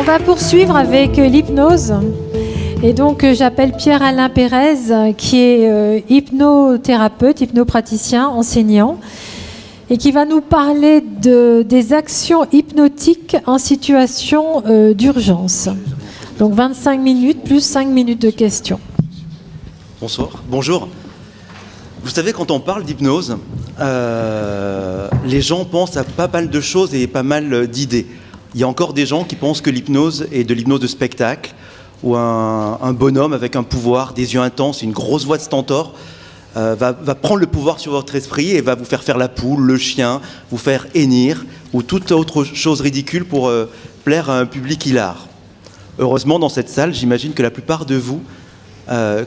va poursuivre avec l'hypnose. Et donc j'appelle Pierre-Alain Pérez, qui est hypnothérapeute, hypnopraticien, enseignant, et qui va nous parler des actions hypnotiques en situation d'urgence. Donc 25 minutes plus 5 minutes de questions. Bonsoir. Bonjour. Vous savez, quand on parle d'hypnose, les gens pensent à pas mal de choses et pas mal d'idées. Il y a encore des gens qui pensent que l'hypnose est de l'hypnose de spectacle, où un bonhomme avec un pouvoir, des yeux intenses, une grosse voix de stentor, va prendre le pouvoir sur votre esprit et va vous faire la poule, le chien, vous faire hennir, ou toute autre chose ridicule pour plaire à un public hilar. Heureusement, dans cette salle, j'imagine que la plupart de vous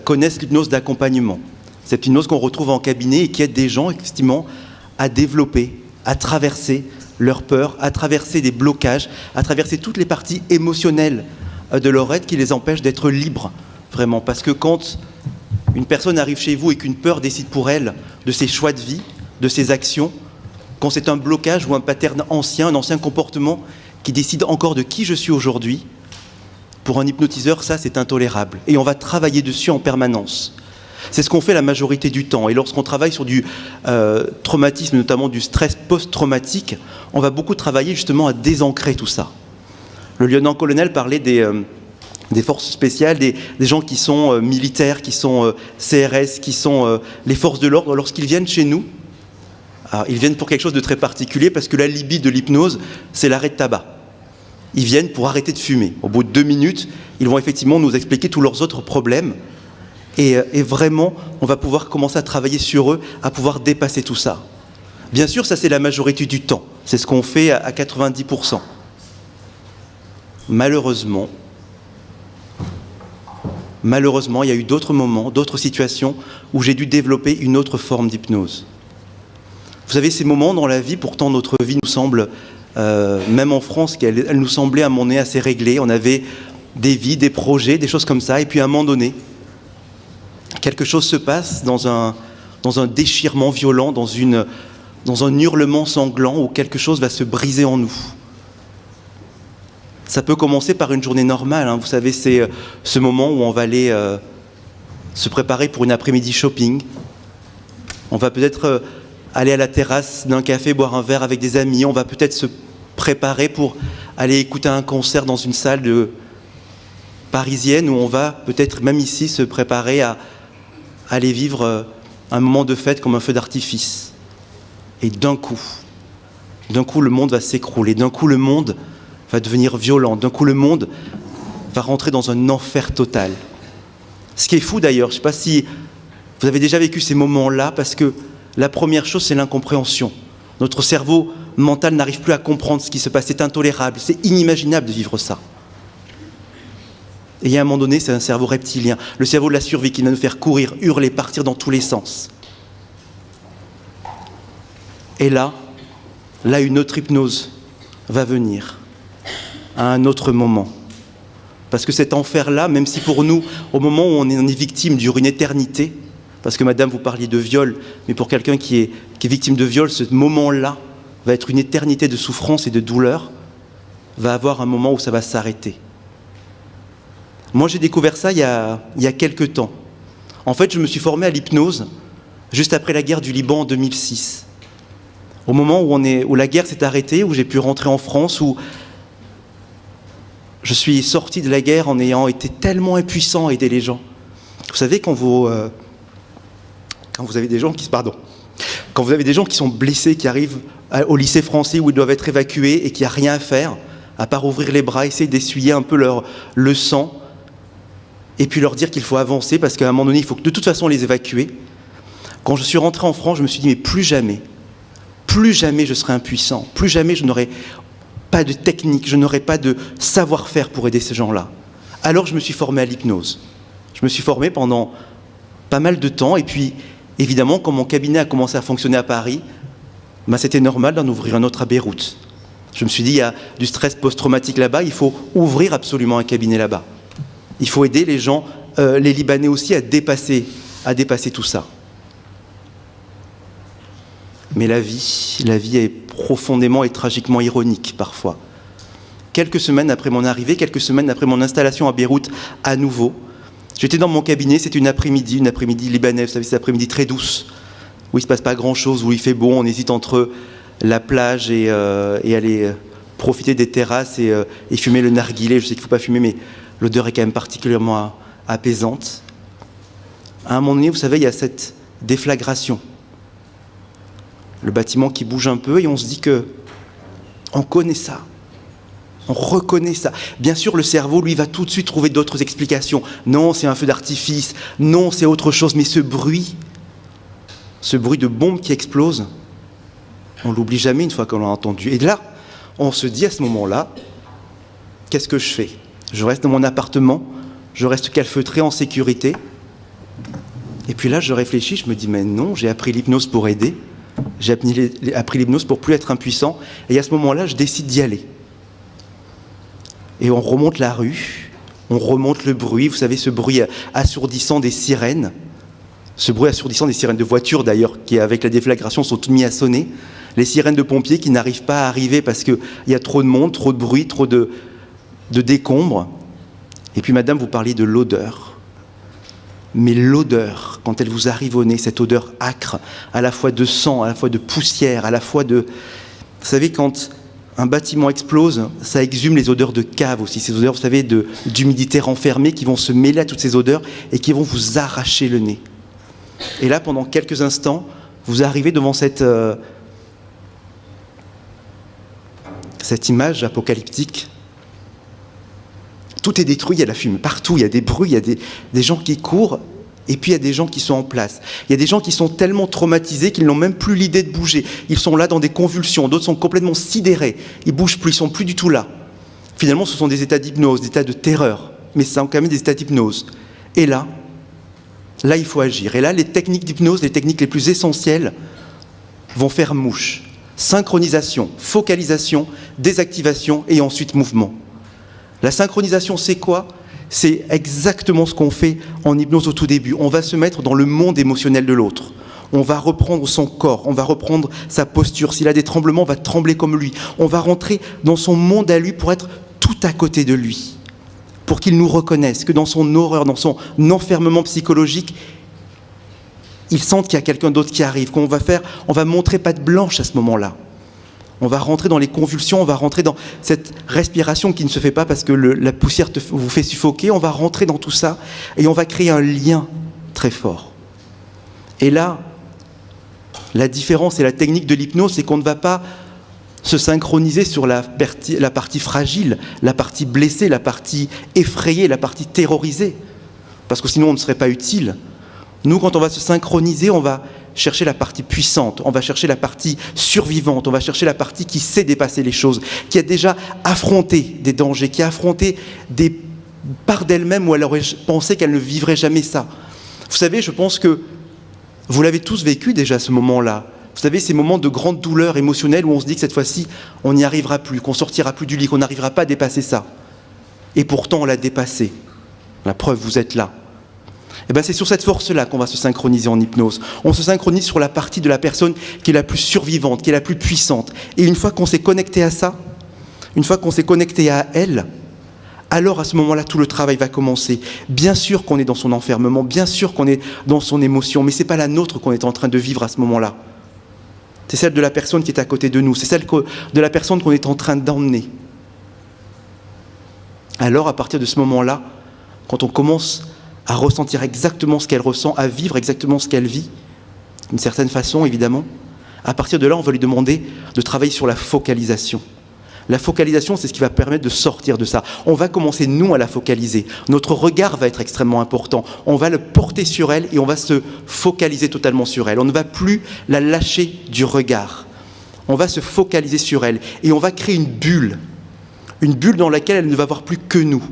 connaissent l'hypnose d'accompagnement. Cette hypnose qu'on retrouve en cabinet et qui aide des gens, effectivement, à développer, à traverser leur peur, à traverser des blocages, à traverser toutes les parties émotionnelles de leur être qui les empêchent d'être libres, vraiment. Parce que quand une personne arrive chez vous et qu'une peur décide pour elle de ses choix de vie, de ses actions, quand c'est un blocage ou un pattern ancien, un ancien comportement qui décide encore de qui je suis aujourd'hui, pour un hypnotiseur, ça, c'est intolérable. Et on va travailler dessus en permanence. C'est ce qu'on fait la majorité du temps. Et lorsqu'on travaille sur du traumatisme, notamment du stress post-traumatique, on va beaucoup travailler justement à désancrer tout ça. Le lieutenant-colonel parlait des forces spéciales, des gens qui sont militaires, qui sont CRS, qui sont les forces de l'ordre. Lorsqu'ils viennent chez nous, alors, ils viennent pour quelque chose de très particulier, parce que l'alibi de l'hypnose, c'est l'arrêt de tabac. Ils viennent pour arrêter de fumer. Au bout de 2 minutes, ils vont effectivement nous expliquer tous leurs autres problèmes. Et vraiment, on va pouvoir commencer à travailler sur eux, à pouvoir dépasser tout ça. Bien sûr, ça c'est la majorité du temps. C'est ce qu'on fait à 90%. Malheureusement, il y a eu d'autres moments, d'autres situations où j'ai dû développer une autre forme d'hypnose. Vous savez, ces moments dans la vie, pourtant notre vie nous semble, même en France, elle nous semblait à mon nez assez réglée. On avait des vies, des projets, des choses comme ça. Et puis à un moment donné, quelque chose se passe dans un déchirement violent, dans un hurlement sanglant où quelque chose va se briser en nous. Ça peut commencer par une journée normale. Vous savez, c'est ce moment où on va aller se préparer pour une après-midi shopping. On va peut-être aller à la terrasse d'un café, boire un verre avec des amis. On va peut-être se préparer pour aller écouter un concert dans une salle parisienne, où on va peut-être même ici se préparer à aller vivre un moment de fête comme un feu d'artifice. Et d'un coup, le monde va s'écrouler. D'un coup, le monde va devenir violent. D'un coup, le monde va rentrer dans un enfer total. Ce qui est fou d'ailleurs, je ne sais pas si vous avez déjà vécu ces moments-là, parce que la première chose, c'est l'incompréhension. Notre cerveau mental n'arrive plus à comprendre ce qui se passe. C'est intolérable, c'est inimaginable de vivre ça. Et à un moment donné, c'est un cerveau reptilien, le cerveau de la survie qui va nous faire courir, hurler, partir dans tous les sens. Et là, une autre hypnose va venir, à un autre moment. Parce que cet enfer-là, même si pour nous, au moment où on est victime, dure une éternité, parce que madame, vous parliez de viol, mais pour quelqu'un qui est victime de viol, ce moment-là va être une éternité de souffrance et de douleur, va avoir un moment où ça va s'arrêter. Moi, j'ai découvert ça il y a quelques temps. En fait, je me suis formé à l'hypnose juste après la guerre du Liban en 2006. Au moment où la guerre s'est arrêtée, où j'ai pu rentrer en France, où je suis sorti de la guerre en ayant été tellement impuissant à aider les gens. Vous savez, quand vous avez des gens quand vous avez des gens qui sont blessés, qui arrivent au lycée français où ils doivent être évacués et qu'il n'y a rien à faire, à part ouvrir les bras, essayer d'essuyer un peu le sang, et puis leur dire qu'il faut avancer parce qu'à un moment donné, il faut de toute façon les évacuer. Quand je suis rentré en France, je me suis dit, mais plus jamais je serai impuissant, plus jamais je n'aurai pas de technique, je n'aurai pas de savoir-faire pour aider ces gens-là. Alors je me suis formé à l'hypnose. Je me suis formé pendant pas mal de temps, et puis évidemment, quand mon cabinet a commencé à fonctionner à Paris, c'était normal d'en ouvrir un autre à Beyrouth. Je me suis dit, il y a du stress post-traumatique là-bas, il faut ouvrir absolument un cabinet là-bas. Il faut aider les gens, les Libanais aussi, à dépasser tout ça. Mais la vie est profondément et tragiquement ironique parfois. quelques semaines après mon arrivée, quelques semaines après mon installation à Beyrouth à nouveau. J'étais dans mon cabinet, c'était une après-midi libanaise, vous savez, c'est une après-midi très douce, où il ne se passe pas grand-chose, où il fait beau, on hésite entre la plage et aller profiter des terrasses et fumer le narguilé. Je sais qu'il ne faut pas fumer, mais l'odeur est quand même particulièrement apaisante. À un moment donné, vous savez, il y a cette déflagration. Le bâtiment qui bouge un peu et on se dit que on connaît ça. On reconnaît ça. Bien sûr, le cerveau, lui, va tout de suite trouver d'autres explications. Non, c'est un feu d'artifice. Non, c'est autre chose. Mais ce bruit de bombe qui explose, on l'oublie jamais une fois qu'on l'a entendu. Et là, on se dit à ce moment-là, qu'est-ce que je fais ? Je reste dans mon appartement, je reste calfeutré en sécurité. Et puis là, je réfléchis, je me dis, mais non, j'ai appris l'hypnose pour aider. J'ai appris l'hypnose pour plus être impuissant. Et à ce moment-là, je décide d'y aller. Et on remonte la rue, on remonte le bruit, vous savez, ce bruit assourdissant des sirènes, ce bruit assourdissant des sirènes de voitures d'ailleurs, qui avec la déflagration sont toutes mis à sonner, les sirènes de pompiers qui n'arrivent pas à arriver parce qu'il y a trop de monde, trop de bruit, trop de décombres. Et puis madame, vous parliez de l'odeur. Mais l'odeur, quand elle vous arrive au nez, cette odeur âcre, à la fois de sang, à la fois de poussière, à la fois de... Vous savez, quand un bâtiment explose, ça exhume les odeurs de cave aussi, ces odeurs, vous savez, d'humidité renfermée qui vont se mêler à toutes ces odeurs et qui vont vous arracher le nez. Et là, pendant quelques instants, vous arrivez devant cette image apocalyptique. Tout est détruit, il y a de la fumée partout, il y a des bruits, il y a des gens qui courent, et puis il y a des gens qui sont en place. Il y a des gens qui sont tellement traumatisés qu'ils n'ont même plus l'idée de bouger. Ils sont là dans des convulsions, d'autres sont complètement sidérés, ils ne bougent plus, ils ne sont plus du tout là. Finalement, ce sont des états d'hypnose, des états de terreur, mais c'est quand même des états d'hypnose. Et là, il faut agir. Et là, les techniques d'hypnose, les techniques les plus essentielles, vont faire mouche. Synchronisation, focalisation, désactivation et ensuite mouvement. La synchronisation, c'est quoi ? C'est exactement ce qu'on fait en hypnose au tout début. On va se mettre dans le monde émotionnel de l'autre. On va reprendre son corps, on va reprendre sa posture. S'il a des tremblements, on va trembler comme lui. On va rentrer dans son monde à lui pour être tout à côté de lui, pour qu'il nous reconnaisse, que dans son horreur, dans son enfermement psychologique, il sente qu'il y a quelqu'un d'autre qui arrive, on va montrer patte blanche à ce moment-là. On va rentrer dans les convulsions, on va rentrer dans cette respiration qui ne se fait pas parce que la poussière vous fait suffoquer. On va rentrer dans tout ça et on va créer un lien très fort. Et là, la différence et la technique de l'hypnose, c'est qu'on ne va pas se synchroniser sur la partie fragile, la partie blessée, la partie effrayée, la partie terrorisée, parce que sinon on ne serait pas utile. Nous, quand on va se synchroniser, on va chercher la partie puissante, on va chercher la partie survivante, on va chercher la partie qui sait dépasser les choses, qui a déjà affronté des dangers, qui a affronté des parts d'elle-même où elle aurait pensé qu'elle ne vivrait jamais ça. Vous savez, je pense que vous l'avez tous vécu déjà ce moment-là. Vous savez, ces moments de grande douleur émotionnelle où on se dit que cette fois-ci, on n'y arrivera plus, qu'on sortira plus du lit, qu'on n'arrivera pas à dépasser ça. Et pourtant, on l'a dépassé. La preuve, vous êtes là. Et bien, c'est sur cette force-là qu'on va se synchroniser en hypnose. On se synchronise sur la partie de la personne qui est la plus survivante, qui est la plus puissante. Et une fois qu'on s'est connecté à ça, une fois qu'on s'est connecté à elle, alors à ce moment-là, tout le travail va commencer. Bien sûr qu'on est dans son enfermement, bien sûr qu'on est dans son émotion, mais ce n'est pas la nôtre qu'on est en train de vivre à ce moment-là. C'est celle de la personne qui est à côté de nous, c'est celle de la personne qu'on est en train d'emmener. Alors, à partir de ce moment-là, quand on commence à ressentir exactement ce qu'elle ressent, à vivre exactement ce qu'elle vit, d'une certaine façon, évidemment, à partir de là, on va lui demander de travailler sur la focalisation. La focalisation, c'est ce qui va permettre de sortir de ça. On va commencer, nous, à la focaliser. Notre regard va être extrêmement important. On va le porter sur elle et on va se focaliser totalement sur elle. On ne va plus la lâcher du regard. On va se focaliser sur elle et on va créer une bulle dans laquelle elle ne va voir plus que nous.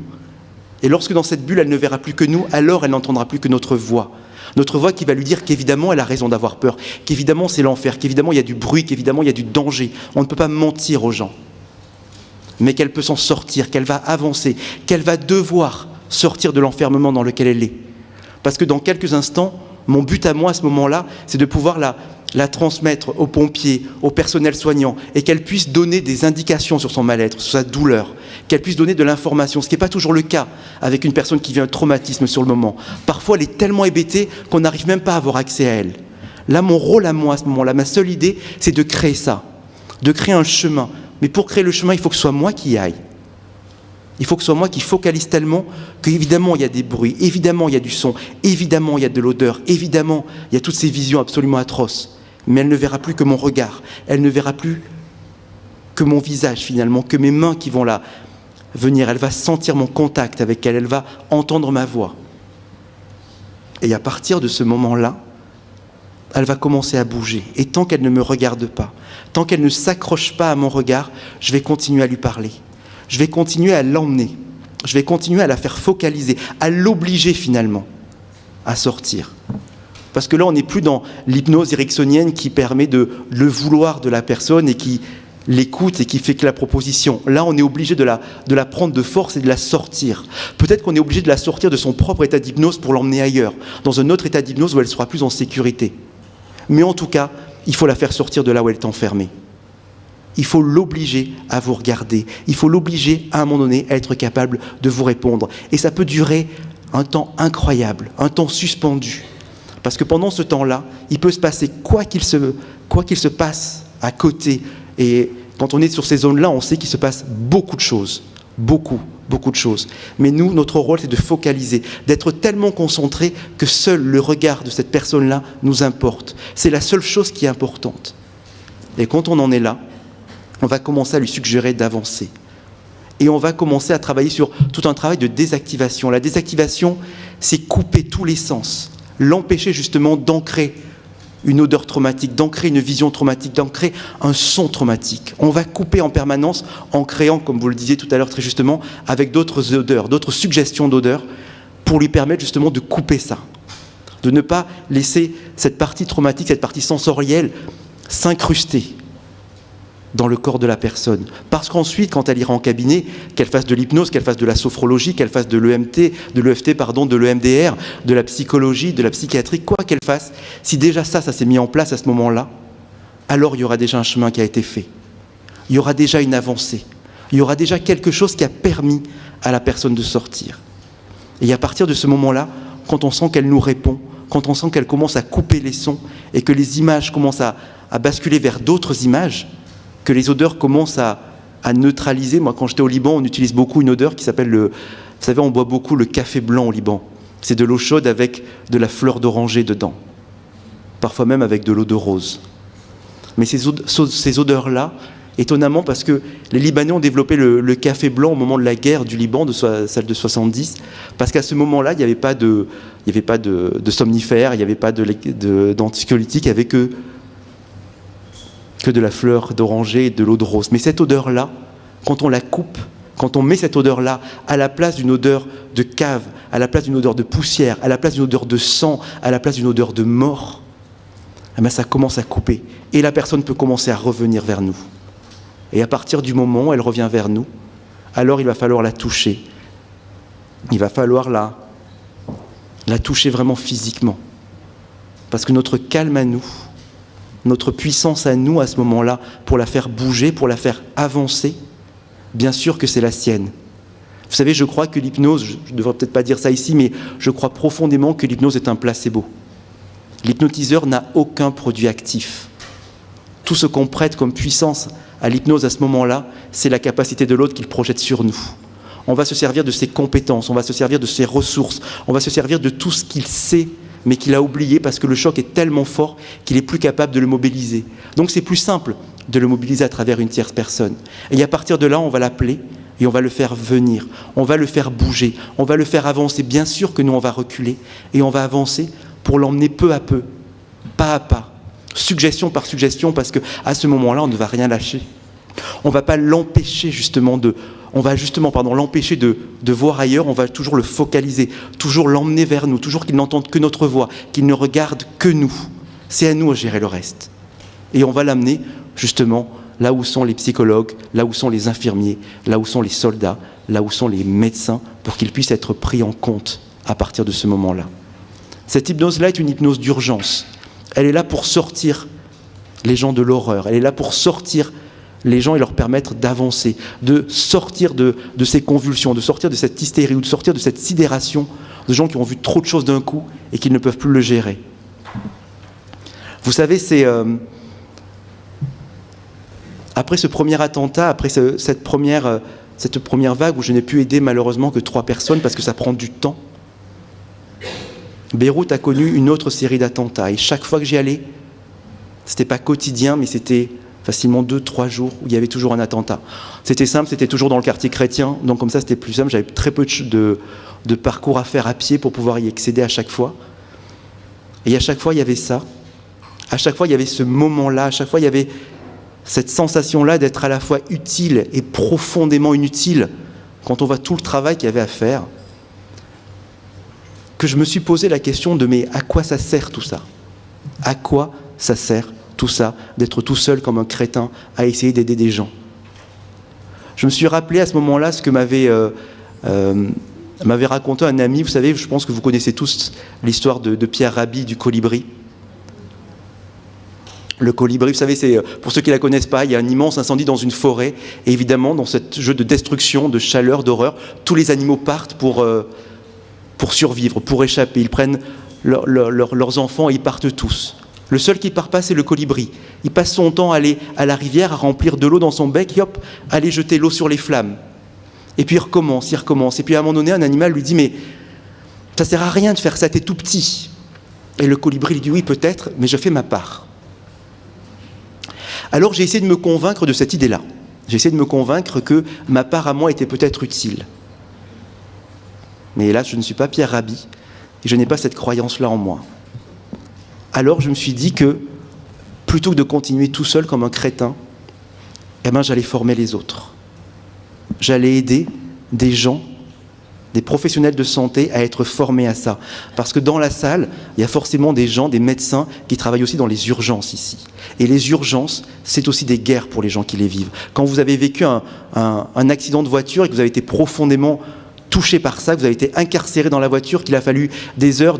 Et lorsque dans cette bulle, elle ne verra plus que nous, alors elle n'entendra plus que notre voix. Notre voix qui va lui dire qu'évidemment, elle a raison d'avoir peur, qu'évidemment, c'est l'enfer, qu'évidemment, il y a du bruit, qu'évidemment, il y a du danger. On ne peut pas mentir aux gens. Mais qu'elle peut s'en sortir, qu'elle va avancer, qu'elle va devoir sortir de l'enfermement dans lequel elle est. Parce que dans quelques instants, mon but à moi à ce moment-là, c'est de pouvoir la transmettre aux pompiers, au personnel soignant, et qu'elle puisse donner des indications sur son mal-être, sur sa douleur, qu'elle puisse donner de l'information, ce qui n'est pas toujours le cas avec une personne qui vit un traumatisme sur le moment. Parfois, elle est tellement hébétée qu'on n'arrive même pas à avoir accès à elle. Là, mon rôle à moi, à ce moment-là, ma seule idée, c'est de créer ça, de créer un chemin. Mais pour créer le chemin, il faut que ce soit moi qui y aille. Il faut que ce soit moi qui focalise tellement qu'évidemment, il y a des bruits, évidemment, il y a du son, évidemment, il y a de l'odeur, évidemment, il y a toutes ces visions absolument atroces. Mais elle ne verra plus que mon regard, elle ne verra plus que mon visage finalement, que mes mains qui vont là venir. Elle va sentir mon contact avec elle, elle va entendre ma voix. Et à partir de ce moment-là, elle va commencer à bouger. Et tant qu'elle ne me regarde pas, tant qu'elle ne s'accroche pas à mon regard, je vais continuer à lui parler. Je vais continuer à l'emmener. Je vais continuer à la faire focaliser, à l'obliger finalement à sortir. Parce que là, on n'est plus dans l'hypnose ericksonienne qui permet de le vouloir de la personne et qui l'écoute et qui fait que la proposition. Là, on est obligé de la prendre de force et de la sortir. Peut-être qu'on est obligé de la sortir de son propre état d'hypnose pour l'emmener ailleurs, dans un autre état d'hypnose où elle sera plus en sécurité. Mais en tout cas, il faut la faire sortir de là où elle est enfermée. Il faut l'obliger à vous regarder. Il faut l'obliger, à un moment donné, à être capable de vous répondre. Et ça peut durer un temps incroyable, un temps suspendu. Parce que pendant ce temps-là, il peut se passer quoi qu'il se passe à côté. Et quand on est sur ces zones-là, on sait qu'il se passe beaucoup de choses. Beaucoup de choses. Mais nous, notre rôle, c'est de focaliser, d'être tellement concentré que seul le regard de cette personne-là nous importe. C'est la seule chose qui est importante. Et quand on en est là, on va commencer à lui suggérer d'avancer. Et on va commencer à travailler sur tout un travail de désactivation. La désactivation, c'est couper tous les sens, l'empêcher justement d'ancrer une odeur traumatique, d'ancrer une vision traumatique, d'ancrer un son traumatique. On va couper en permanence en créant, comme vous le disiez tout à l'heure très justement, avec d'autres odeurs, d'autres suggestions d'odeurs, pour lui permettre justement de couper ça, de ne pas laisser cette partie traumatique, cette partie sensorielle s'incruster dans le corps de la personne. Parce qu'ensuite, quand elle ira en cabinet, qu'elle fasse de l'hypnose, qu'elle fasse de la sophrologie, qu'elle fasse de l'EMT, de l'EMDR, de la psychologie, de la psychiatrie, quoi qu'elle fasse, si déjà ça s'est mis en place à ce moment-là, alors il y aura déjà un chemin qui a été fait. Il y aura déjà une avancée. Il y aura déjà quelque chose qui a permis à la personne de sortir. Et à partir de ce moment-là, quand on sent qu'elle nous répond, quand on sent qu'elle commence à couper les sons et que les images commencent à basculer vers d'autres images, que les odeurs commencent à neutraliser. Moi, quand j'étais au Liban, on utilise beaucoup une odeur qui s'appelle vous savez, on boit beaucoup le café blanc au Liban. C'est de l'eau chaude avec de la fleur d'oranger dedans. Parfois même avec de l'eau de rose. Mais ces odeurs-là, étonnamment, parce que les Libanais ont développé le café blanc au moment de la guerre du Liban, celle de 70, parce qu'à ce moment-là, il n'y avait pas de somnifères, il n'y avait pas d'anxiolytiques, il n'y avait que de la fleur d'oranger et de l'eau de rose. Mais cette odeur-là, quand on la coupe, quand on met cette odeur-là à la place d'une odeur de cave, à la place d'une odeur de poussière, à la place d'une odeur de sang, à la place d'une odeur de mort, eh bien ça commence à couper. Et la personne peut commencer à revenir vers nous. Et à partir du moment où elle revient vers nous, alors il va falloir la toucher. Il va falloir la toucher vraiment physiquement. Parce que notre calme à nous, notre puissance à nous à ce moment-là, pour la faire bouger, pour la faire avancer, bien sûr que c'est la sienne. Vous savez, je crois que l'hypnose, je ne devrais peut-être pas dire ça ici, mais je crois profondément que l'hypnose est un placebo. L'hypnotiseur n'a aucun produit actif. Tout ce qu'on prête comme puissance à l'hypnose à ce moment-là, c'est la capacité de l'autre qu'il projette sur nous. On va se servir de ses compétences, on va se servir de ses ressources, on va se servir de tout ce qu'il sait, mais qu'il a oublié parce que le choc est tellement fort qu'il n'est plus capable de le mobiliser. Donc c'est plus simple de le mobiliser à travers une tierce personne. Et à partir de là, on va l'appeler et on va le faire venir, on va le faire bouger, on va le faire avancer. Bien sûr que nous, on va reculer et on va avancer pour l'emmener peu à peu, pas à pas, suggestion par suggestion, parce qu'à ce moment-là, on ne va rien lâcher. On ne va pas l'empêcher l'empêcher de voir ailleurs, on va toujours le focaliser, toujours l'emmener vers nous, toujours qu'il n'entende que notre voix, qu'il ne regarde que nous. C'est à nous à gérer le reste. Et on va l'amener justement là où sont les psychologues, là où sont les infirmiers, là où sont les soldats, là où sont les médecins, pour qu'ils puissent être pris en compte à partir de ce moment-là. Cette hypnose-là est une hypnose d'urgence. Elle est là pour sortir les gens de l'horreur. Elle est là pour sortir les gens et leur permettre d'avancer, de sortir de ces convulsions, de sortir de cette hystérie ou de sortir de cette sidération de gens qui ont vu trop de choses d'un coup et qui ne peuvent plus le gérer. Vous savez, c'est après ce premier attentat, après cette première vague où je n'ai pu aider malheureusement que 3 personnes parce que ça prend du temps, Beyrouth a connu une autre série d'attentats. Et chaque fois que j'y allais, c'était pas quotidien, mais c'était facilement 2-3 jours où il y avait toujours un attentat. C'était simple, c'était toujours dans le quartier chrétien, donc comme ça c'était plus simple. J'avais très peu de parcours à faire à pied pour pouvoir y accéder à chaque fois. Et à chaque fois il y avait ça. À chaque fois il y avait ce moment-là. À chaque fois il y avait cette sensation-là d'être à la fois utile et profondément inutile quand on voit tout le travail qu'il y avait à faire. Que je me suis posé la question de mais à quoi ça sert tout ça ? À quoi ça sert tout ça, d'être tout seul comme un crétin à essayer d'aider des gens ? Je me suis rappelé à ce moment-là ce que m'avait raconté un ami. Vous savez, je pense que vous connaissez tous l'histoire de Pierre Rabhi du colibri. Le colibri, vous savez, c'est, pour ceux qui ne la connaissent pas, il y a un immense incendie dans une forêt. Et évidemment, dans ce jeu de destruction, de chaleur, d'horreur, tous les animaux partent pour survivre, pour échapper. Ils prennent leurs enfants et ils partent tous. Le seul qui ne part pas, c'est le colibri. Il passe son temps à aller à la rivière, à remplir de l'eau dans son bec, et hop, aller jeter l'eau sur les flammes. Et puis il recommence. Et puis à un moment donné, un animal lui dit « Mais ça ne sert à rien de faire ça, t'es tout petit. » Et le colibri lui dit « Oui, peut-être, mais je fais ma part. » Alors j'ai essayé de me convaincre de cette idée-là. J'ai essayé de me convaincre que ma part à moi était peut-être utile. Mais hélas, je ne suis pas Pierre Rabhi, et je n'ai pas cette croyance-là en moi. Alors je me suis dit que, plutôt que de continuer tout seul comme un crétin, j'allais former les autres. J'allais aider des gens, des professionnels de santé à être formés à ça. Parce que dans la salle, il y a forcément des gens, des médecins qui travaillent aussi dans les urgences ici. Et les urgences, c'est aussi des guerres pour les gens qui les vivent. Quand vous avez vécu un accident de voiture et que vous avez été profondément touché par ça, que vous avez été incarcéré dans la voiture, qu'il a fallu des heures,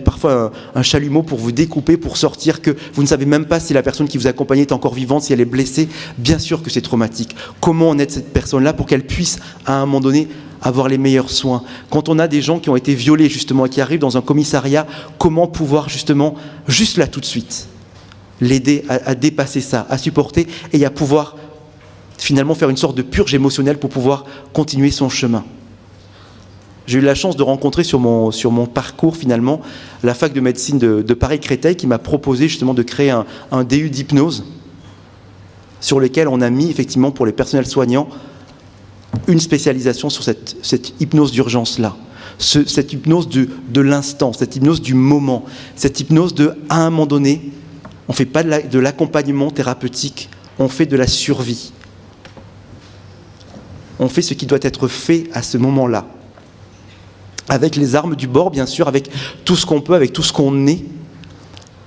parfois un chalumeau pour vous découper, pour sortir, que vous ne savez même pas si la personne qui vous accompagnait est encore vivante, si elle est blessée, bien sûr que c'est traumatique. Comment on aide cette personne-là pour qu'elle puisse, à un moment donné, avoir les meilleurs soins ? Quand on a des gens qui ont été violés, justement, et qui arrivent dans un commissariat, comment pouvoir, justement, juste là, tout de suite, l'aider à dépasser ça, à supporter, et à pouvoir, finalement, faire une sorte de purge émotionnelle pour pouvoir continuer son chemin. J'ai eu la chance de rencontrer sur mon parcours, finalement, la fac de médecine de Paris-Créteil qui m'a proposé justement de créer un DU d'hypnose sur lequel on a mis, effectivement, pour les personnels soignants, une spécialisation sur cette hypnose d'urgence-là. Cette hypnose de l'instant, cette hypnose du moment, cette hypnose à un moment donné, on ne fait pas de l'accompagnement thérapeutique, on fait de la survie. On fait ce qui doit être fait à ce moment-là. Avec les armes du bord, bien sûr, avec tout ce qu'on peut, avec tout ce qu'on est.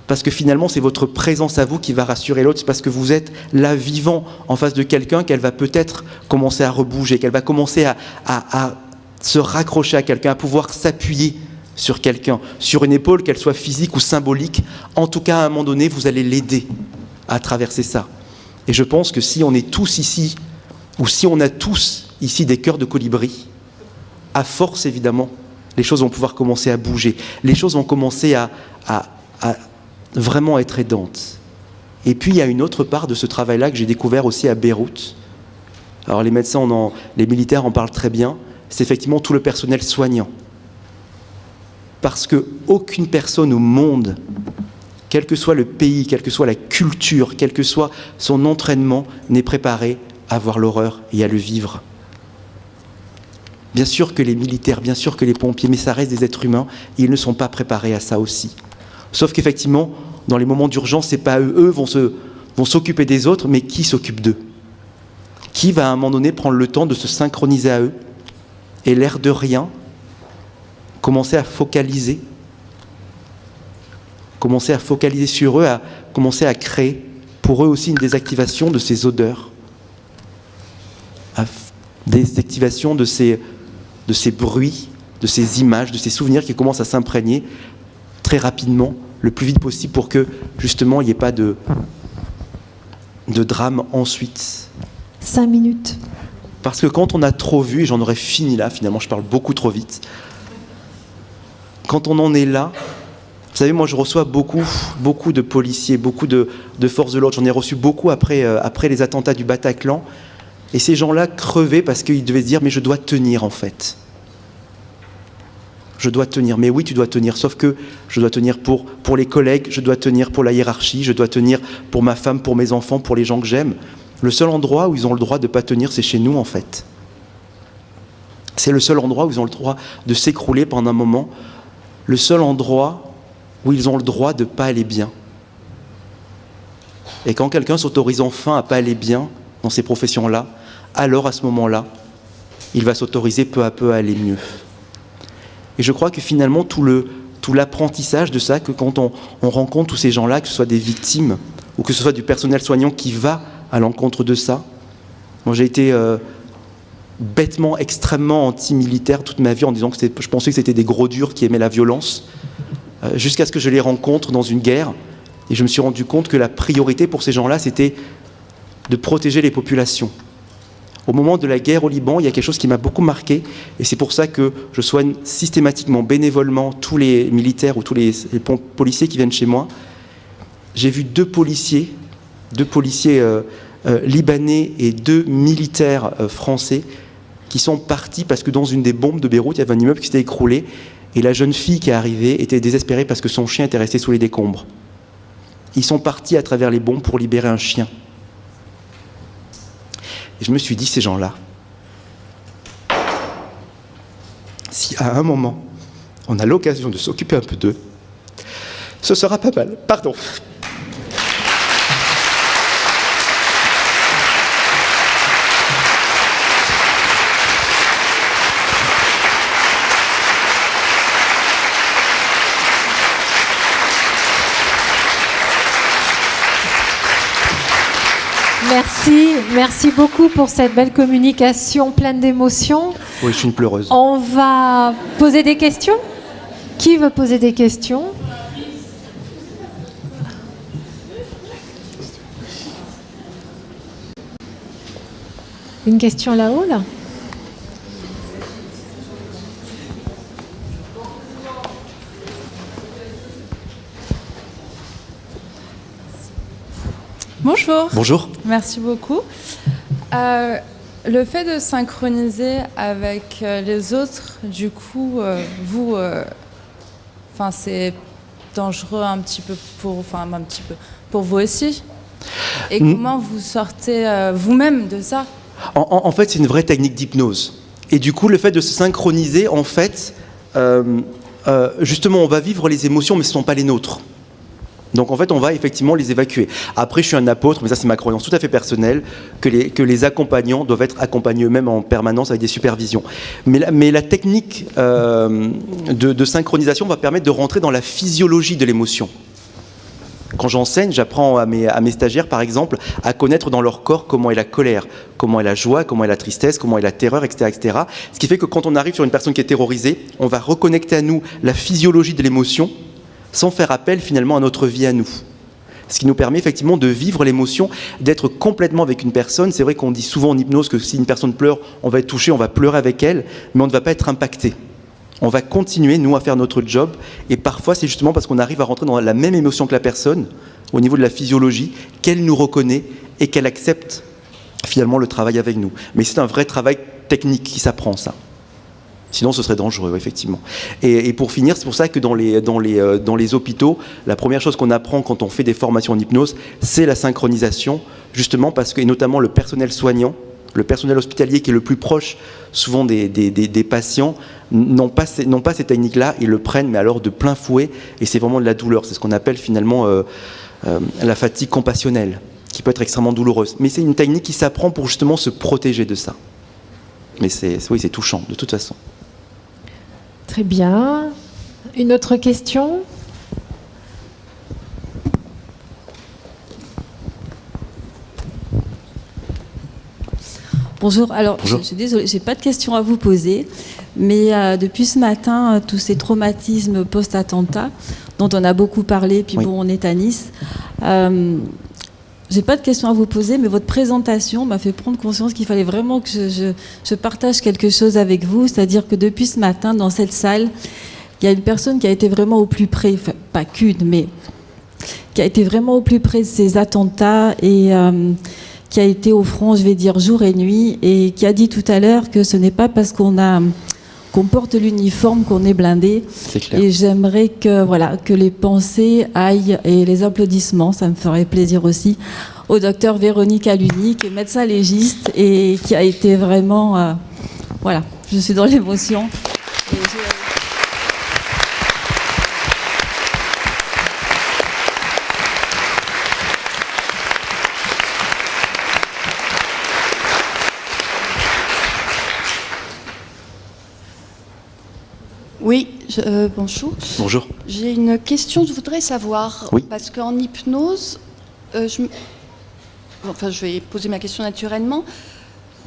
Parce que finalement, c'est votre présence à vous qui va rassurer l'autre. C'est parce que vous êtes là, vivant, en face de quelqu'un, qu'elle va peut-être commencer à rebouger, qu'elle va commencer à se raccrocher à quelqu'un, à pouvoir s'appuyer sur quelqu'un, sur une épaule, qu'elle soit physique ou symbolique. En tout cas, à un moment donné, vous allez l'aider à traverser ça. Et je pense que si on est tous ici, ou si on a tous ici des cœurs de colibri, à force, évidemment, les choses vont pouvoir commencer à bouger. Les choses vont commencer à vraiment être aidantes. Et puis, il y a une autre part de ce travail-là que j'ai découvert aussi à Beyrouth. Alors, les médecins, les militaires en parlent très bien. C'est effectivement tout le personnel soignant. Parce qu'aucune personne au monde, quel que soit le pays, quelle que soit la culture, quel que soit son entraînement, n'est préparé à voir l'horreur et à le vivre. Bien sûr que les militaires, bien sûr que les pompiers, mais ça reste des êtres humains et ils ne sont pas préparés à ça aussi. Sauf qu'effectivement, dans les moments d'urgence, c'est pas eux vont s'occuper des autres, mais qui s'occupe d'eux ? Qui va à un moment donné prendre le temps de se synchroniser à eux et l'air de rien, commencer à focaliser sur eux, à commencer à créer pour eux aussi une désactivation de ces odeurs, désactivation de ces bruits, de ces images, de ces souvenirs qui commencent à s'imprégner très rapidement, le plus vite possible pour que justement il n'y ait pas de de drame ensuite. 5 minutes. Parce que quand on a trop vu, et j'en aurais fini là, finalement je parle beaucoup trop vite, quand on en est là, vous savez, moi je reçois beaucoup de policiers, beaucoup de forces de l'ordre, j'en ai reçu beaucoup après les attentats du Bataclan, et ces gens-là crevaient parce qu'ils devaient se dire, mais je dois tenir en fait. Je dois tenir, mais oui tu dois tenir, sauf que je dois tenir pour les collègues, je dois tenir pour la hiérarchie, je dois tenir pour ma femme, pour mes enfants, pour les gens que j'aime. Le seul endroit où ils ont le droit de ne pas tenir, c'est chez nous en fait. C'est le seul endroit où ils ont le droit de s'écrouler pendant un moment, le seul endroit où ils ont le droit de ne pas aller bien. Et quand quelqu'un s'autorise enfin à ne pas aller bien dans ces professions-là, alors à ce moment-là, il va s'autoriser peu à peu à aller mieux. Et je crois que finalement, tout l'apprentissage de ça, que quand on rencontre tous ces gens-là, que ce soit des victimes ou que ce soit du personnel soignant qui va à l'encontre de ça. Moi, j'ai été bêtement, extrêmement anti-militaire toute ma vie en disant que je pensais que c'était des gros durs qui aimaient la violence, jusqu'à ce que je les rencontre dans une guerre. Et je me suis rendu compte que la priorité pour ces gens-là, c'était de protéger les populations. Au moment de la guerre au Liban, il y a quelque chose qui m'a beaucoup marqué, et c'est pour ça que je soigne systématiquement, bénévolement, tous les militaires ou tous les policiers qui viennent chez moi. J'ai vu deux policiers libanais et 2 militaires français qui sont partis parce que dans une des bombes de Beyrouth, il y avait un immeuble qui s'était écroulé, et la jeune fille qui est arrivée était désespérée parce que son chien était resté sous les décombres. Ils sont partis à travers les bombes pour libérer un chien. Et je me suis dit, ces gens-là, si à un moment, on a l'occasion de s'occuper un peu d'eux, ce sera pas mal. Pardon. Merci beaucoup pour cette belle communication pleine d'émotions. Oui, je suis une pleureuse. On va poser des questions. Qui veut poser des questions? Une question là-haut, là. Bonjour. Bonjour. Merci beaucoup. Le fait de synchroniser avec les autres, du coup, c'est dangereux un petit peu pour vous aussi. Et comment vous sortez vous-même de ça? En fait, c'est une vraie technique d'hypnose. Et du coup, le fait de se synchroniser, en fait, justement, on va vivre les émotions, mais ce ne sont pas les nôtres. Donc en fait, on va effectivement les évacuer. Après, je suis un apôtre, mais ça c'est ma croyance tout à fait personnelle, que les accompagnants doivent être accompagnés eux-mêmes en permanence avec des supervisions. Mais la technique de synchronisation va permettre de rentrer dans la physiologie de l'émotion. Quand j'enseigne, j'apprends à mes stagiaires, par exemple, à connaître dans leur corps comment est la colère, comment est la joie, comment est la tristesse, comment est la terreur, etc., etc. Ce qui fait que quand on arrive sur une personne qui est terrorisée, on va reconnecter à nous la physiologie de l'émotion, sans faire appel finalement à notre vie à nous. Ce qui nous permet effectivement de vivre l'émotion, d'être complètement avec une personne. C'est vrai qu'on dit souvent en hypnose que si une personne pleure, on va être touché, on va pleurer avec elle, mais on ne va pas être impacté. On va continuer, nous, à faire notre job, et parfois c'est justement parce qu'on arrive à rentrer dans la même émotion que la personne, au niveau de la physiologie, qu'elle nous reconnaît et qu'elle accepte finalement le travail avec nous. Mais c'est un vrai travail technique qui s'apprend, ça. Sinon, ce serait dangereux, effectivement. Et pour finir, c'est pour ça que dans les hôpitaux, la première chose qu'on apprend quand on fait des formations en hypnose, c'est la synchronisation, justement parce que, et notamment le personnel soignant, le personnel hospitalier qui est le plus proche, souvent des patients, n'ont pas ces techniques-là, ils le prennent, mais alors de plein fouet, et c'est vraiment de la douleur. C'est ce qu'on appelle finalement la fatigue compassionnelle, qui peut être extrêmement douloureuse. Mais c'est une technique qui s'apprend pour justement se protéger de ça. Mais oui, c'est touchant, de toute façon. Très bien. Une autre question? Bonjour. Alors, Bonjour. je suis désolée, j'ai pas de questions à vous poser, mais depuis ce matin, tous ces traumatismes post-attentat, dont on a beaucoup parlé, puis oui. bon, on est à Nice. j'ai pas de questions à vous poser, mais votre présentation m'a fait prendre conscience qu'il fallait vraiment que je partage quelque chose avec vous. C'est-à-dire que depuis ce matin, dans cette salle, il y a une personne qui a été vraiment au plus près, enfin, pas qu'une, mais qui a été vraiment au plus près de ces attentats et qui a été au front, je vais dire, jour et nuit, et qui a dit tout à l'heure que ce n'est pas parce qu'on porte l'uniforme qu'on est blindé. C'est clair. Et j'aimerais que les pensées aillent, et les applaudissements, ça me ferait plaisir aussi, au docteur Véronique Aluni, qui est médecin légiste et qui a été vraiment... voilà, je suis dans l'émotion. Oui, bonjour. Bonjour. J'ai une question, je voudrais savoir, Oui. parce qu'en hypnose, je vais poser ma question naturellement.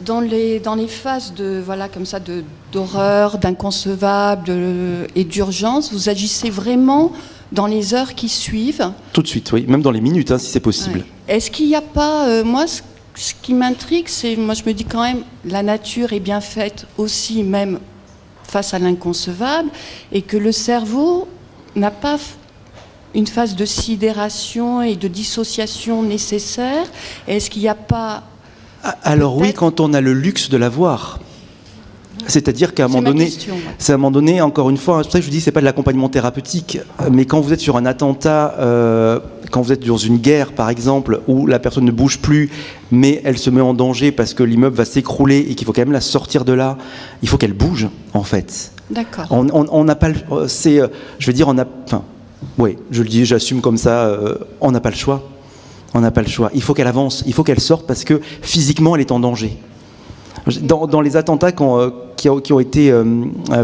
Dans les phases d'horreur, d'inconcevable et d'urgence, vous agissez vraiment dans les heures qui suivent? Tout de suite, oui. Même dans les minutes, si c'est possible. Ouais. Est-ce qu'il n'y a pas... moi, ce qui m'intrigue, c'est... Moi, je me dis quand même, la nature est bien faite aussi, même face à l'inconcevable, et que le cerveau n'a pas une phase de sidération et de dissociation nécessaire. Est-ce qu'il n'y a pas... Alors oui, quand on a le luxe de l'avoir. C'est-à-dire qu'à un moment donné, c'est à un moment donné, encore une fois, c'est pour ça que je vous dis, c'est pas de l'accompagnement thérapeutique, mais quand vous êtes sur un attentat, quand vous êtes dans une guerre, par exemple, où la personne ne bouge plus, mais elle se met en danger parce que l'immeuble va s'écrouler et qu'il faut quand même la sortir de là, il faut qu'elle bouge, en fait. D'accord. On n'a pas, je veux dire, oui, je le dis, j'assume comme ça, on n'a pas le choix. On n'a pas le choix. Il faut qu'elle avance, il faut qu'elle sorte parce que physiquement, elle est en danger. Dans les attentats qui ont été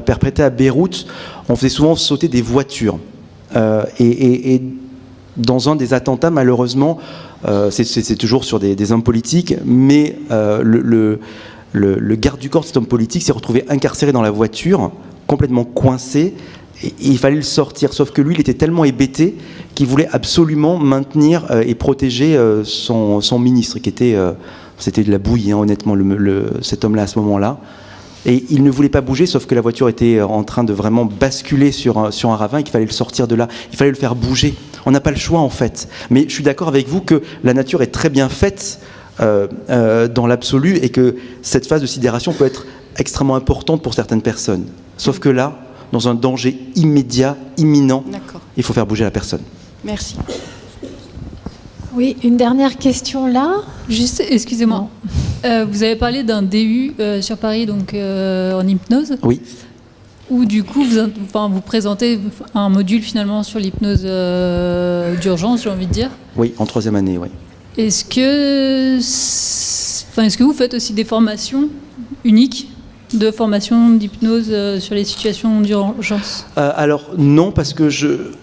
perpétrés à Beyrouth, on faisait souvent sauter des voitures. Et dans un des attentats, malheureusement, c'est toujours sur des hommes politiques, mais le garde du corps de cet homme politique s'est retrouvé incarcéré dans la voiture, complètement coincé, et il fallait le sortir. Sauf que lui, il était tellement hébété qu'il voulait absolument maintenir et protéger son ministre, qui était... C'était de la bouillie, honnêtement, cet homme-là, à ce moment-là. Et il ne voulait pas bouger, sauf que la voiture était en train de vraiment basculer sur un ravin et qu'il fallait le sortir de là. Il fallait le faire bouger. On n'a pas le choix, en fait. Mais je suis d'accord avec vous que la nature est très bien faite dans l'absolu et que cette phase de sidération peut être extrêmement importante pour certaines personnes. Sauf que là, dans un danger immédiat, imminent, il faut faire bouger la personne. Merci. Oui, une dernière question là. Juste, excusez-moi. Vous avez parlé d'un DU sur Paris, donc en hypnose. Oui. Où du coup, vous présentez un module finalement sur l'hypnose d'urgence, j'ai envie de dire. Oui, en 3e année, oui. Est-ce que vous faites aussi des formations uniques de formation d'hypnose sur les situations d'urgence? Alors non, parce que je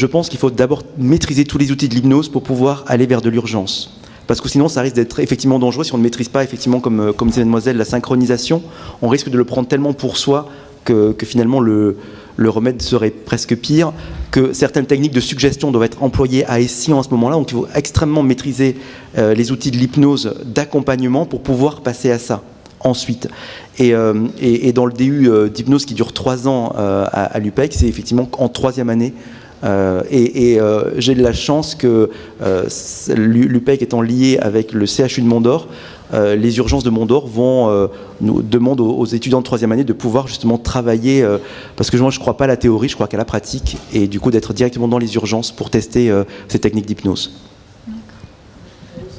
pense qu'il faut d'abord maîtriser tous les outils de l'hypnose pour pouvoir aller vers de l'urgence. Parce que sinon, ça risque d'être effectivement dangereux si on ne maîtrise pas, effectivement, comme disait mademoiselle, la synchronisation. On risque de le prendre tellement pour soi que finalement le remède serait presque pire, que certaines techniques de suggestion doivent être employées à escient en ce moment-là. Donc il faut extrêmement maîtriser les outils de l'hypnose d'accompagnement pour pouvoir passer à ça ensuite. Et dans le DU d'hypnose qui dure 3 ans à l'UPEC, c'est effectivement en 3e année. J'ai de la chance que l'UPEC étant lié avec le CHU de Mont-d'Or, les urgences de Mont-d'Or nous demandent aux étudiants de 3e année de pouvoir justement travailler, parce que moi je ne crois pas à la théorie, je crois qu'à la pratique, et du coup d'être directement dans les urgences pour tester ces techniques d'hypnose.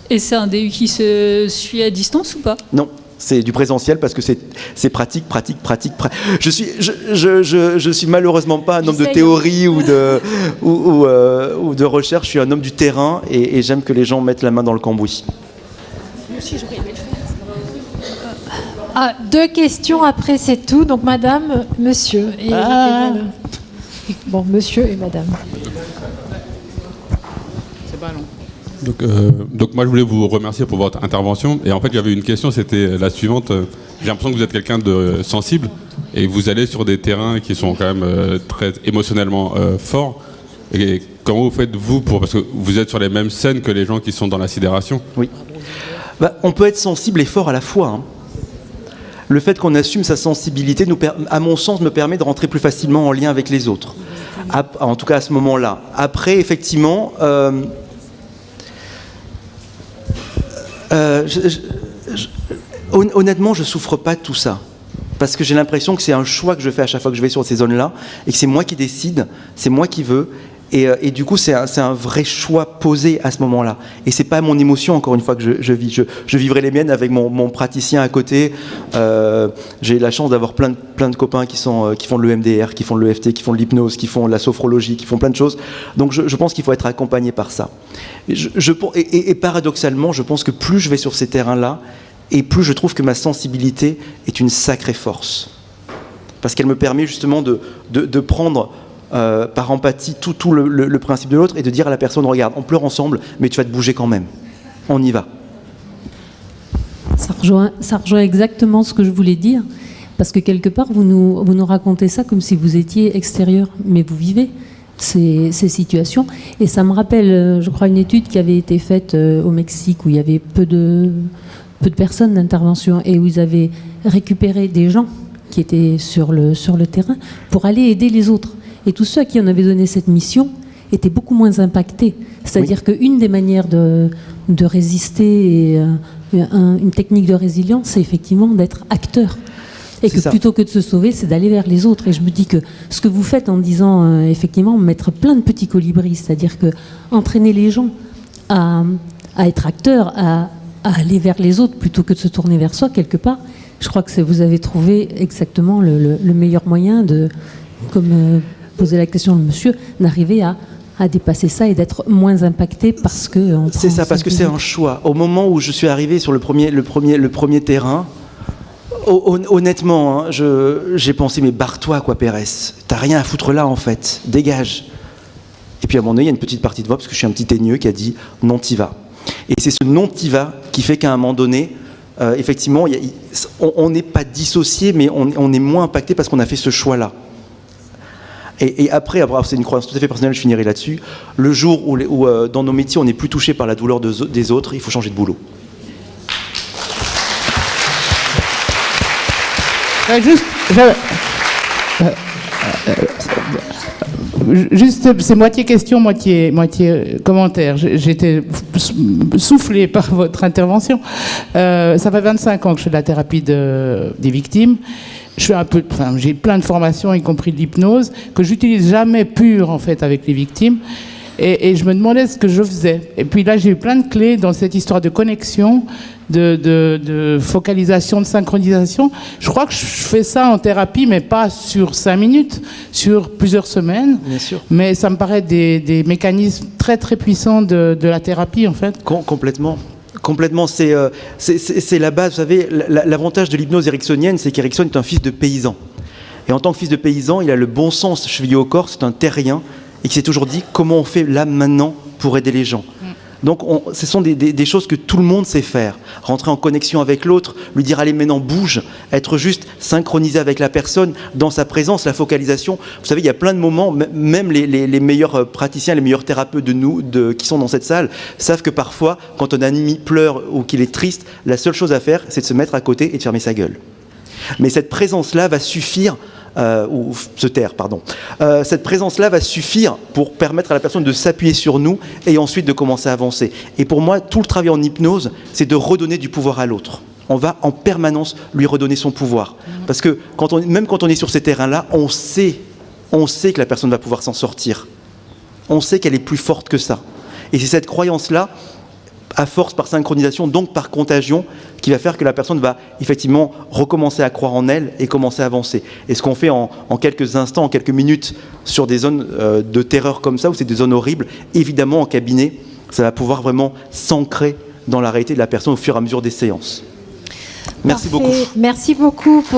Et c'est un DU qui se suit à distance ou pas? Non. C'est du présentiel parce que c'est pratique. Je suis malheureusement pas un homme de théorie ou de recherche. Je suis un homme du terrain et j'aime que les gens mettent la main dans le cambouis. Ah, 2 questions après c'est tout. Donc madame, monsieur. Et bon, monsieur et madame. C'est pas long. Donc moi je voulais vous remercier pour votre intervention et en fait j'avais une question, c'était la suivante. J'ai l'impression que vous êtes quelqu'un de sensible et vous allez sur des terrains qui sont quand même très émotionnellement forts, et comment vous faites vous parce que vous êtes sur les mêmes scènes que les gens qui sont dans la sidération? Oui. On peut être sensible et fort à la fois. Hein. Le fait qu'on assume sa sensibilité, à mon sens, me permet de rentrer plus facilement en lien avec les autres. En tout cas, à ce moment-là. Après, effectivement, honnêtement, je souffre pas de tout ça. Parce que j'ai l'impression que c'est un choix que je fais à chaque fois que je vais sur ces zones-là, et que c'est moi qui décide, c'est moi qui veux, et du coup c'est un vrai choix posé à ce moment-là. Et c'est pas mon émotion, encore une fois, que je vis. Je vivrai les miennes avec mon praticien à côté. J'ai la chance d'avoir plein de copains qui font de l'EMDR, qui font de l'EFT, qui font de l'hypnose, qui font de la sophrologie, qui font plein de choses. Donc je pense qu'il faut être accompagné par ça. Et paradoxalement, je pense que plus je vais sur ces terrains-là, et plus je trouve que ma sensibilité est une sacrée force. Parce qu'elle me permet justement de prendre par empathie tout le principe de l'autre et de dire à la personne, regarde, on pleure ensemble, mais tu vas te bouger quand même. On y va. Ça rejoint exactement ce que je voulais dire. Parce que quelque part, vous nous racontez ça comme si vous étiez extérieur, mais vous vivez ces situations. Et ça me rappelle, je crois, une étude qui avait été faite au Mexique où il y avait peu de personnes d'intervention et où ils avaient récupéré des gens qui étaient sur le terrain pour aller aider les autres. Et tous ceux à qui on avait donné cette mission étaient beaucoup moins impactés. C'est-à-dire qu'une des manières de résister, et une technique de résilience, c'est effectivement d'être acteur. Et que plutôt que de se sauver, c'est d'aller vers les autres. Et je me dis que ce que vous faites en disant, effectivement, mettre plein de petits colibris, c'est-à-dire que entraîner les gens à être acteurs, à aller vers les autres plutôt que de se tourner vers soi, quelque part, je crois que vous avez trouvé exactement le meilleur moyen de, comme posait la question le monsieur, d'arriver à dépasser ça et d'être moins impacté parce que... C'est ça, parce que c'est un choix. Au moment où je suis arrivé sur le premier terrain, honnêtement, hein, j'ai pensé, mais barre-toi, quoi, Pérez. T'as rien à foutre là, en fait. Dégage. Et puis à un moment donné, il y a une petite partie de voix, parce que je suis un petit teigneux, qui a dit « non, t'y vas ». Et c'est ce non t'y vas qui fait qu'à un moment donné, effectivement, on n'est pas dissocié, mais on est moins impacté parce qu'on a fait ce choix-là. Et après, c'est une croyance tout à fait personnelle, je finirai là-dessus. Le jour où dans nos métiers, on n'est plus touché par la douleur des autres, il faut changer de boulot. Juste, c'est moitié question, moitié commentaire. J'étais soufflée par votre intervention. Ça fait 25 ans que je fais de la thérapie des victimes. J'ai plein de formations, y compris de l'hypnose, que j'utilise jamais pure, en fait, avec les victimes. Et je me demandais ce que je faisais. Et puis là, j'ai eu plein de clés dans cette histoire de connexion, de focalisation, de synchronisation. Je crois que je fais ça en thérapie, mais pas sur 5 minutes, sur plusieurs semaines. Bien sûr. Mais ça me paraît des mécanismes très, très puissants de la thérapie, en fait. Complètement. Complètement, c'est la base. Vous savez, l'avantage de l'hypnose ericksonienne, c'est qu'Erickson est un fils de paysan. Et en tant que fils de paysan, il a le bon sens chevillé au corps, c'est un terrien, et qui s'est toujours dit comment on fait là, maintenant, pour aider les gens. Donc ce sont des choses que tout le monde sait faire. Rentrer en connexion avec l'autre, lui dire allez maintenant bouge, être juste synchronisé avec la personne, dans sa présence, la focalisation. Vous savez, il y a plein de moments, même les meilleurs praticiens, les meilleurs thérapeutes qui sont dans cette salle, savent que parfois, quand un ami pleure ou qu'il est triste, la seule chose à faire, c'est de se mettre à côté et de fermer sa gueule. Mais cette présence-là va suffire... ou se taire, pardon. Cette présence-là va suffire pour permettre à la personne de s'appuyer sur nous et ensuite de commencer à avancer. Et pour moi, tout le travail en hypnose, c'est de redonner du pouvoir à l'autre. On va en permanence lui redonner son pouvoir. Parce que même quand on est sur ces terrains-là, on sait que la personne va pouvoir s'en sortir. On sait qu'elle est plus forte que ça. Et c'est cette croyance-là, à force par synchronisation, donc par contagion, qui va faire que la personne va effectivement recommencer à croire en elle et commencer à avancer. Et ce qu'on fait en quelques instants, en quelques minutes, sur des zones de terreur comme ça, où c'est des zones horribles, évidemment en cabinet, ça va pouvoir vraiment s'ancrer dans la réalité de la personne au fur et à mesure des séances. Merci beaucoup. Merci beaucoup pour